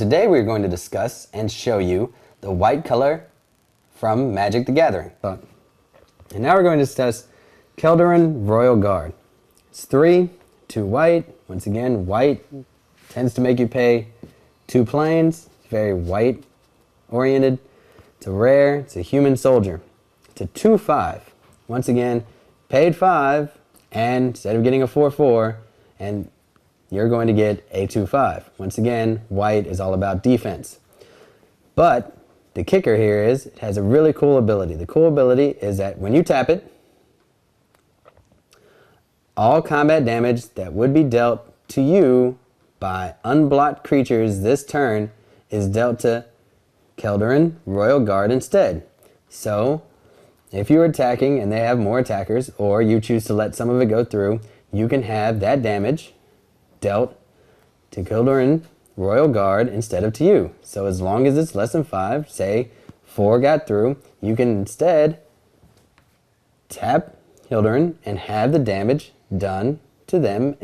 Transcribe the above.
Today we're going to discuss and show you the white color from Magic the Gathering. And now we're going to discuss Kjeldoran Royal Guard. It's 3, 2 white. Once again, white tends to make you pay 2 planes. It's very white oriented. It's a rare. It's a human soldier. It's a 2/5. Once again, paid 5, and instead of getting a 4/4, and you're going to get a 2/5. Once again, white is all about defense. But the kicker here is it has a really cool ability. The cool ability is that when you tap it, all combat damage that would be dealt to you by unblocked creatures this turn is dealt to Kjeldoran Royal Guard instead. So, if you're attacking and they have more attackers, or you choose to let some of it go through, you can have that damage dealt to Kjeldoran Royal Guard instead of to you. So as long as it's less than 5, say 4 got through, you can instead tap Kjeldoran and have the damage done to them